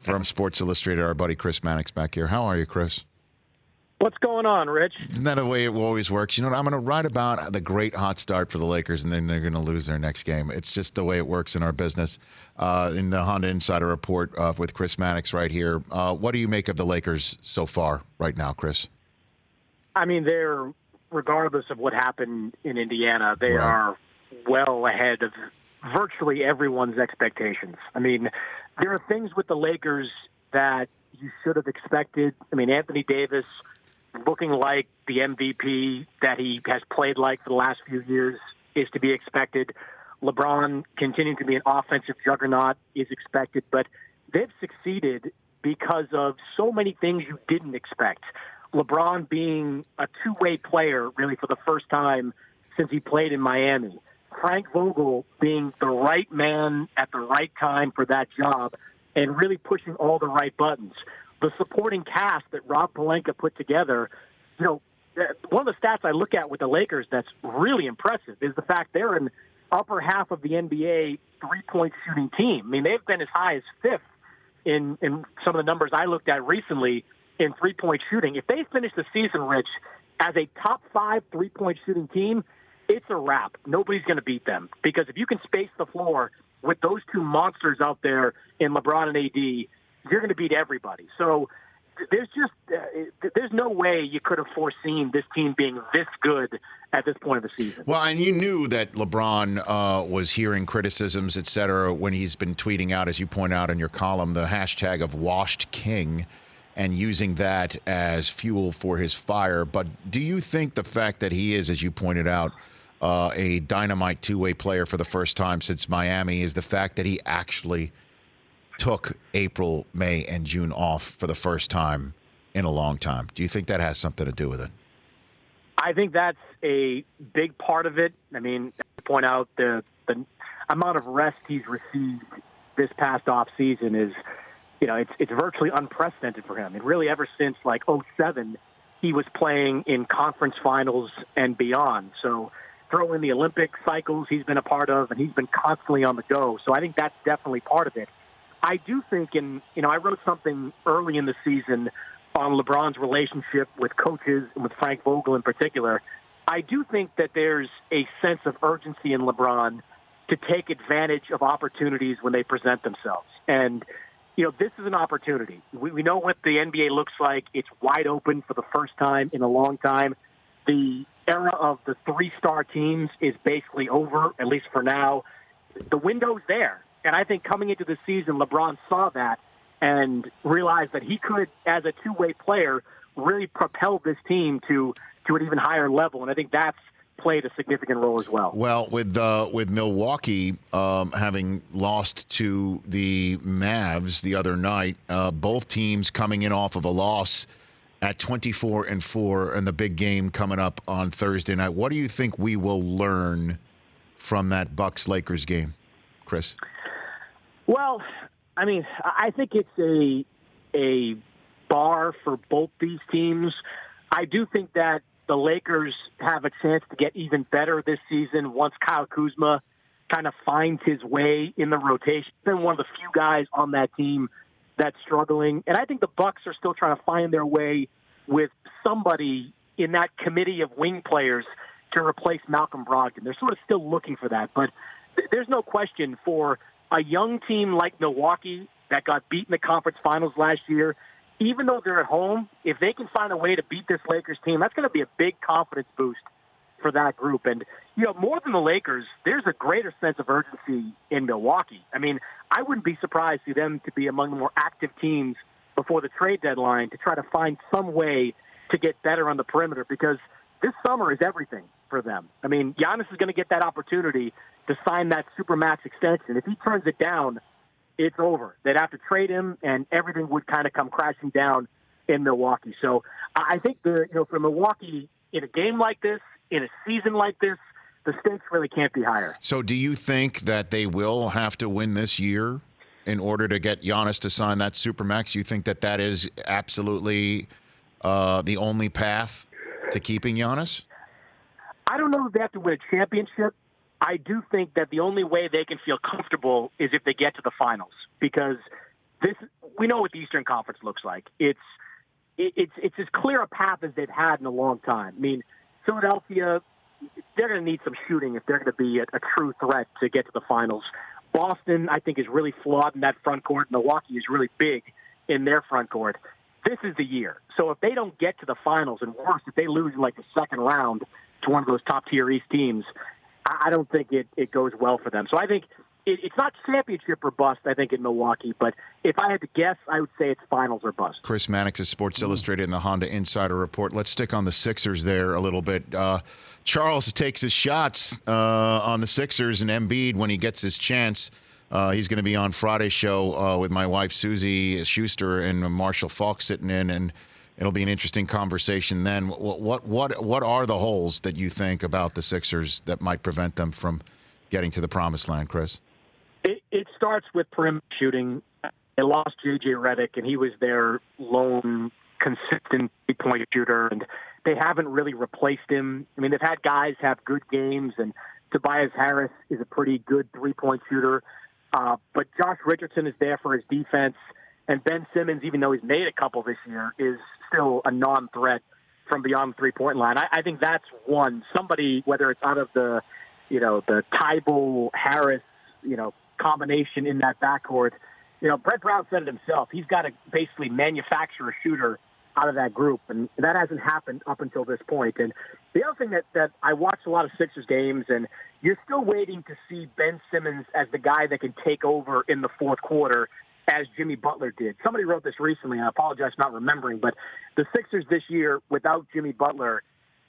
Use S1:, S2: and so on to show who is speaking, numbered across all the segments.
S1: From Sports Illustrated, our buddy Chris Mannix back here. How are you, Chris?
S2: What's going on, Rich?
S1: Isn't that the way it always works? You know what? I'm going to write about the great hot start for the Lakers, and then they're going to lose their next game. It's just the way it works in our business. In the Honda Insider Report with Chris Mannix right here. What do you make of the Lakers so far right now, Chris?
S2: I mean, they're, regardless of what happened in Indiana, they are well ahead of virtually everyone's expectations. I mean, there are things with the Lakers that you should have expected. I mean, Anthony Davis looking like the MVP that he has played like for the last few years is to be expected. LeBron continuing to be an offensive juggernaut is expected, but they've succeeded because of so many things you didn't expect. LeBron being a two-way player really for the first time since he played in Miami. Frank Vogel being the right man at the right time for that job and really pushing all the right buttons. The supporting cast that Rob Pelinka put together, you know, one of the stats I look at with the Lakers that's really impressive is the fact they're in upper half of the NBA three-point shooting team. I mean, they've been as high as fifth in some of the numbers I looked at recently in three-point shooting. If they finish the season, Rich, as a top 5 three-point shooting team, it's a wrap. Nobody's going to beat them because if you can space the floor with those two monsters out there in LeBron and AD, you're going to beat everybody. So there's no way you could have foreseen this team being this good at this point of the season.
S1: Well, and you knew that LeBron was hearing criticisms, et cetera, when he's been tweeting out, as you point out in your column, the hashtag of washed king and using that as fuel for his fire. But do you think the fact that he is, as you pointed out, a dynamite two-way player for the first time since Miami is the fact that he actually took April, May, and June off for the first time in a long time? Do you think that has something to do with it?
S2: I think that's a big part of it. I mean, to point out the amount of rest he's received this past off season is, you know, it's virtually unprecedented for him. And really ever since like 2007, he was playing in conference finals and beyond. So throw in the Olympic cycles he's been a part of, and he's been constantly on the go. So I think that's definitely part of it. I do think, I wrote something early in the season on LeBron's relationship with coaches and with Frank Vogel in particular. I do think that there's a sense of urgency in LeBron to take advantage of opportunities when they present themselves. And, you know, this is an opportunity. We know what the NBA looks like. It's wide open for the first time in a long time. The era of the three-star teams is basically over, at least for now. The window's there. And I think coming into the season, LeBron saw that and realized that he could, as a two-way player, really propel this team to an even higher level. And I think that's played a significant role as well.
S1: Well, with Milwaukee having lost to the Mavs the other night, both teams coming in off of a loss at 24-4 and the big game coming up on Thursday night. What do you think we will learn from that Bucks-Lakers game, Chris?
S2: Well, I mean, I think it's a bar for both these teams. I do think that the Lakers have a chance to get even better this season once Kyle Kuzma kind of finds his way in the rotation. He's been one of the few guys on that team that's struggling. And I think the Bucks are still trying to find their way with somebody in that committee of wing players to replace Malcolm Brogdon. They're sort of still looking for that. But there's no question for a young team like Milwaukee that got beat in the conference finals last year, even though they're at home, if they can find a way to beat this Lakers team, that's going to be a big confidence boost for that group. And, you know, more than the Lakers, there's a greater sense of urgency in Milwaukee. I mean, I wouldn't be surprised to see them to be among the more active teams before the trade deadline to try to find some way to get better on the perimeter because this summer is everything for them. I mean, Giannis is going to get that opportunity to sign that Supermax extension. If he turns it down, it's over. They'd have to trade him, and everything would kind of come crashing down in Milwaukee. So I think for Milwaukee, in a game like this, in a season like this, the stakes really can't be higher.
S1: So do you think that they will have to win this year in order to get Giannis to sign that Supermax? You think that is absolutely the only path to keeping Giannis?
S2: I don't know if they have to win a championship. I do think that the only way they can feel comfortable is if they get to the finals because we know what the Eastern Conference looks like. It's as clear a path as they've had in a long time. I mean, Philadelphia, they're going to need some shooting if they're going to be a true threat to get to the finals. Boston, I think, is really flawed in that front court. Milwaukee is really big in their front court. This is the year. So if they don't get to the finals, and worse, if they lose in like the second round to one of those top-tier East teams, I don't think it goes well for them. So I think it's not championship or bust, I think, in Milwaukee. But if I had to guess, I would say it's finals or bust.
S1: Chris Mannix is Sports Illustrated in the Honda Insider Report. Let's stick on the Sixers there a little bit. Charles takes his shots on the Sixers and Embiid when he gets his chance. He's going to be on Friday's show with my wife, Susie Schuster, and Marshall Falk sitting in, and it'll be an interesting conversation then. What are the holes that you think about the Sixers that might prevent them from getting to the promised land, Chris?
S2: It starts with perimeter shooting. They lost J.J. Redick, and he was their lone consistent three-point shooter, and they haven't really replaced him. I mean, they've had guys have good games, and Tobias Harris is a pretty good three-point shooter. But Josh Richardson is there for his defense, and Ben Simmons, even though he's made a couple this year, is still a non-threat from beyond the three-point line. I think that's one. Somebody, whether it's out of the Tybal Harris, combination in that backcourt. Brett Brown said it himself. He's got to basically manufacture a shooter out of that group, and that hasn't happened up until this point. And the other thing that I watched a lot of Sixers games, and you're still waiting to see Ben Simmons as the guy that can take over in the fourth quarter as Jimmy Butler did. Somebody wrote this recently, and I apologize for not remembering, but the Sixers this year without Jimmy Butler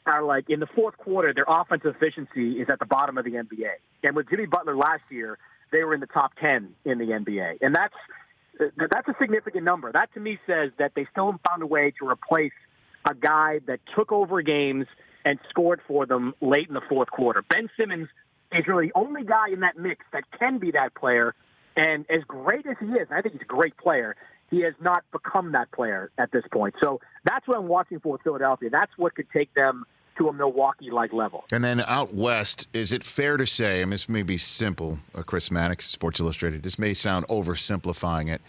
S2: are like in the fourth quarter, their offensive efficiency is at the bottom of the NBA. And with Jimmy Butler last year, they were in the top 10 in the NBA. And that's a significant number. That to me says that they still haven't found a way to replace a guy that took over games and scored for them late in the fourth quarter. Ben Simmons is really the only guy in that mix that can be that player. And as great as he is, I think he's a great player, he has not become that player at this point. So that's what I'm watching for with Philadelphia. That's what could take them to a Milwaukee-like level.
S1: And then out west, is it fair to say, and this may be simple, Chris Mannix, Sports Illustrated, this may sound oversimplifying it,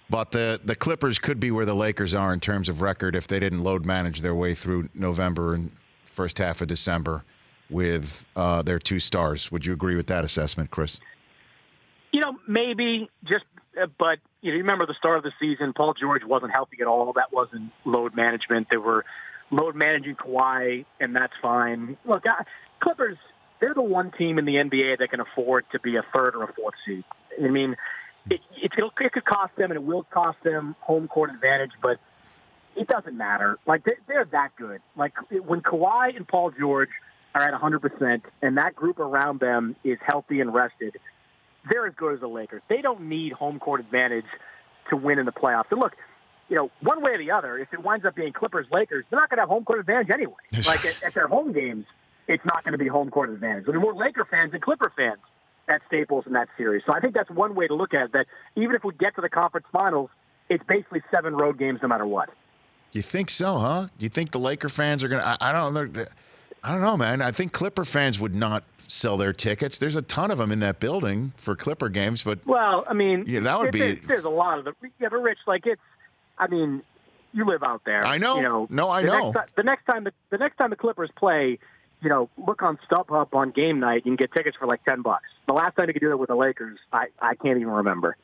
S1: but the Clippers could be where the Lakers are in terms of record if they didn't load manage their way through November and first half of December with their two stars. Would you agree with that assessment, Chris?
S2: Maybe but you remember the start of the season, Paul George wasn't healthy at all. That wasn't load management. They were load managing Kawhi, and that's fine. Look, Clippers, they're the one team in the NBA that can afford to be a third or a fourth seed. I mean, it could cost them, and it will cost them home court advantage, but it doesn't matter. Like, they're that good. Like, when Kawhi and Paul George are at 100%, and that group around them is healthy and rested, they're as good as the Lakers. They don't need home court advantage to win in the playoffs. And look, one way or the other, if it winds up being Clippers-Lakers, they're not going to have home court advantage anyway. Like, at their home games, it's not going to be home court advantage. There'll be more Laker fans than Clipper fans at Staples in that series. So I think that's one way to look at it, that even if we get to the conference finals, it's basically 7 road games no matter what.
S1: You think so, huh? You think the Laker fans are going to – I don't know, man. I think Clipper fans would not sell their tickets. There's a ton of them in that building for Clipper games, but –
S2: Well, I mean –
S1: yeah, that would be –
S2: There's a lot of them. Yeah, but Rich, like it's – I mean, you live out there.
S1: I know. I know.
S2: The next time the Clippers play, look on StubHub on game night. You can get tickets for like $10. The last time you could do that with the Lakers, I can't even remember.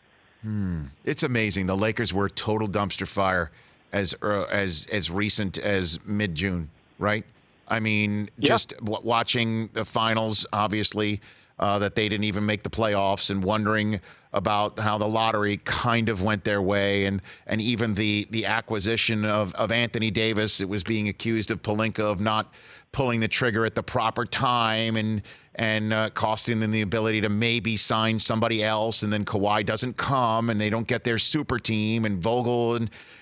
S1: It's amazing. The Lakers were a total dumpster fire as recent as mid-June, right? I mean, just watching the finals, obviously, that they didn't even make the playoffs, and wondering about how the lottery kind of went their way, and even the acquisition of Anthony Davis. It was being accused of Pelinka of not pulling the trigger at the proper time and costing them the ability to maybe sign somebody else, and then Kawhi doesn't come, and they don't get their super team, and Vogel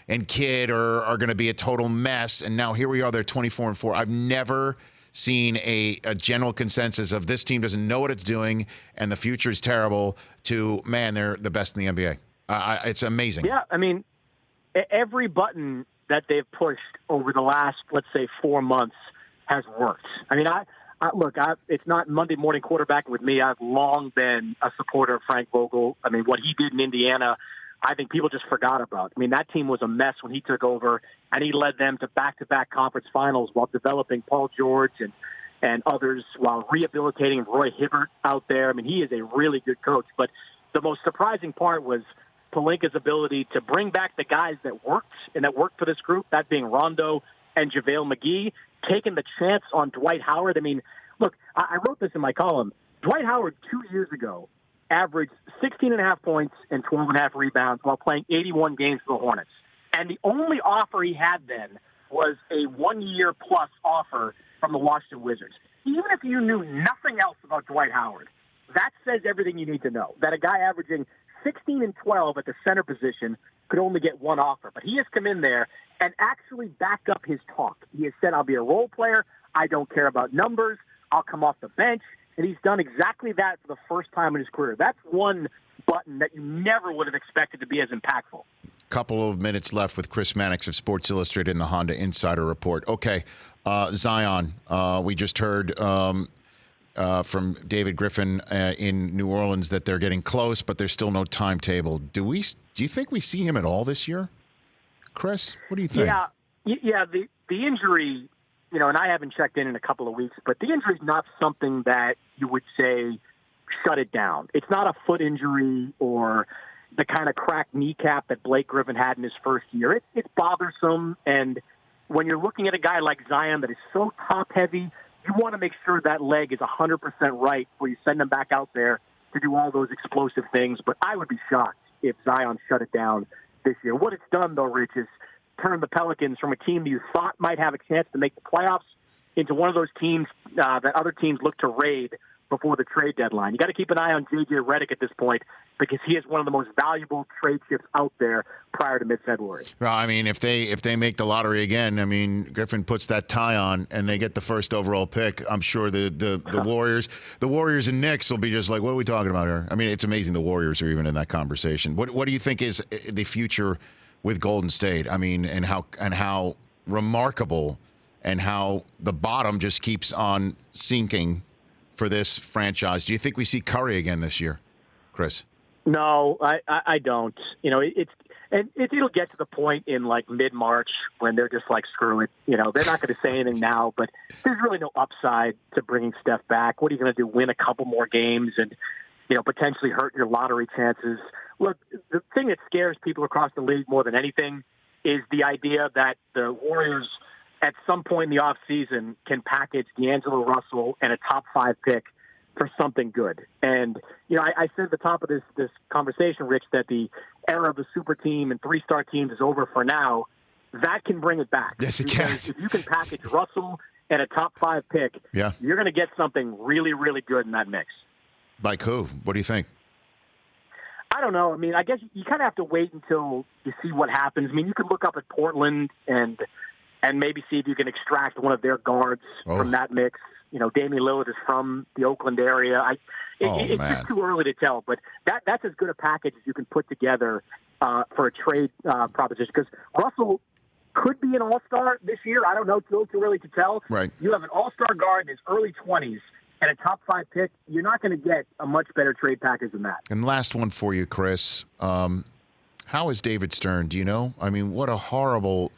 S1: and Kidd are going to be a total mess. And now here we are, they're 24-4. I've never seen a general consensus of this team doesn't know what it's doing and the future is terrible to, man, they're the best in the NBA. It's amazing.
S2: Yeah, I mean, every button that they've pushed over the last, let's say, 4 months has worked. I mean, look, it's not Monday morning quarterbacking with me. I've long been a supporter of Frank Vogel. I mean, what he did in Indiana I think people just forgot about. I mean, that team was a mess when he took over, and he led them to back-to-back conference finals while developing Paul George and others, while rehabilitating Roy Hibbert out there. I mean, he is a really good coach. But the most surprising part was Pelinka's ability to bring back the guys that worked for this group, that being Rondo and JaVale McGee, taking the chance on Dwight Howard. I mean, look, I wrote this in my column. Dwight Howard 2 years ago averaged 16.5 points and 12.5 rebounds while playing 81 games for the Hornets. And the only offer he had then was a 1-year-plus offer from the Washington Wizards. Even if you knew nothing else about Dwight Howard, that says everything you need to know, that a guy averaging 16 and 12 at the center position could only get one offer. But he has come in there and actually backed up his talk. He has said, I'll be a role player. I don't care about numbers. I'll come off the bench. And he's done exactly that for the first time in his career. That's one button that you never would have expected to be as impactful.
S1: Couple of minutes left with Chris Mannix of Sports Illustrated and the Honda Insider Report. Okay, Zion. We just heard from David Griffin in New Orleans that they're getting close, but there's still no timetable. Do you think we see him at all this year, Chris? What do you think?
S2: Yeah. The injury. And I haven't checked in a couple of weeks, but the injury is not something that you would say shut it down. It's not a foot injury or the kind of cracked kneecap that Blake Griffin had in his first year. It's bothersome, and when you're looking at a guy like Zion that is so top-heavy, you want to make sure that leg is 100% right before you send him back out there to do all those explosive things. But I would be shocked if Zion shut it down this year. What it's done, though, Rich, is turn the Pelicans from a team that you thought might have a chance to make the playoffs into one of those teams that other teams look to raid before the trade deadline. You got to keep an eye on J.J. Redick at this point because he is one of the most valuable trade chips out there prior to mid-February.
S1: Well, I mean, if they make the lottery again, I mean, Griffin puts that tie on and they get the first overall pick. I'm sure the Warriors and Knicks will be just like, what are we talking about here? I mean, it's amazing the Warriors are even in that conversation. What do you think is the future with Golden State? I mean, and how remarkable and how the bottom just keeps on sinking for this franchise. Do you think we see Curry again this year, Chris?
S2: No, I don't. It'll get to the point in like mid-March when they're just like, screw it. They're not going to say anything now, but there's really no upside to bringing Steph back. What are you going to do? Win a couple more games and potentially hurt your lottery chances? Look, the thing that scares people across the league more than anything is the idea that the Warriors at some point in the offseason can package D'Angelo Russell and a top 5 pick for something good. And, I said at the top of this conversation, Rich, that the era of the super team and 3-star teams is over for now. That can bring it back.
S1: Yes, it can.
S2: If you can package Russell and a top 5 pick,
S1: yeah,
S2: you're going to get something really, really good in that mix.
S1: Like who? What do you think?
S2: I don't know. I mean, I guess you kind of have to wait until you see what happens. I mean, you could look up at Portland and maybe see if you can extract one of their guards from that mix. Damian Lillard is from the Oakland area. It's just too early to tell, but that's as good a package as you can put together for a trade proposition. Because Russell could be an all-star this year. I don't know. Too early to tell.
S1: Right.
S2: You have an all-star guard in his early 20s and a top 5 pick. You're not going to get a much better trade package than that.
S1: And last one for you, Chris. How is David Stern? Do you know? I mean, what a horrible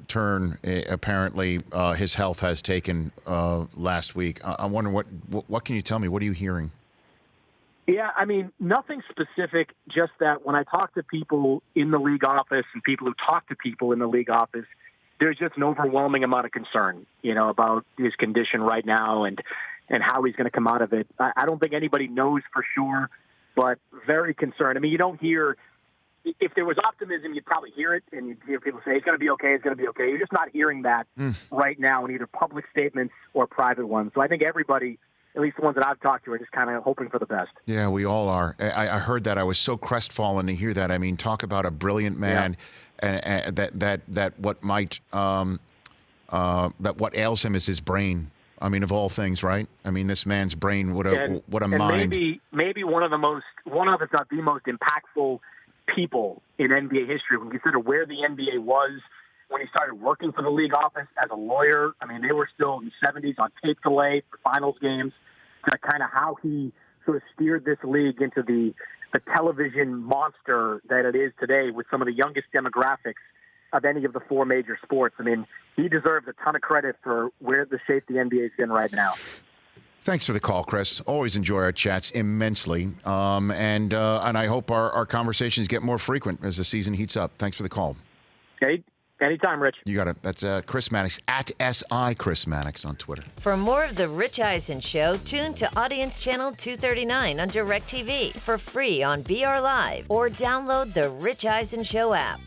S1: turn apparently his health has taken last week. I'm wondering what can you tell me? What are you hearing?
S2: Yeah, I mean, nothing specific, just that when I talk to people in the league office and people who talk to people in the league office, there's just an overwhelming amount of concern, about his condition right now and how he's going to come out of it. I don't think anybody knows for sure, but very concerned. I mean, you don't hear – if there was optimism, you'd probably hear it, and you'd hear people say, it's going to be okay, it's going to be okay. You're just not hearing that right now in either public statements or private ones. So I think everybody – at least the ones that I've talked to are just kind of hoping for the best.
S1: Yeah, we all are. I heard that. I was so crestfallen to hear that. I mean, talk about a brilliant man, and that what might that what ails him is his brain. I mean, of all things, right? I mean, this man's brain. What a mind.
S2: Maybe one of, if not the most impactful people in NBA history. When you consider where the NBA was when he started working for the league office as a lawyer. I mean, they were still in the 70s on tape delay for finals games. To kind of how he sort of steered this league into the the television monster that it is today with some of the youngest demographics of any of the four major sports. I mean, he deserves a ton of credit for where the shape the NBA is in right now.
S1: Thanks for the call, Chris. Always enjoy our chats immensely. And I hope our conversations get more frequent as the season heats up. Thanks for the call.
S2: Okay. Anytime, Rich.
S1: You got it. That's Chris Mannix, at SI Chris Mannix on Twitter.
S3: For more of The Rich Eisen Show, tune to Audience Channel 239 on DirecTV for free on BR Live or download the Rich Eisen Show app.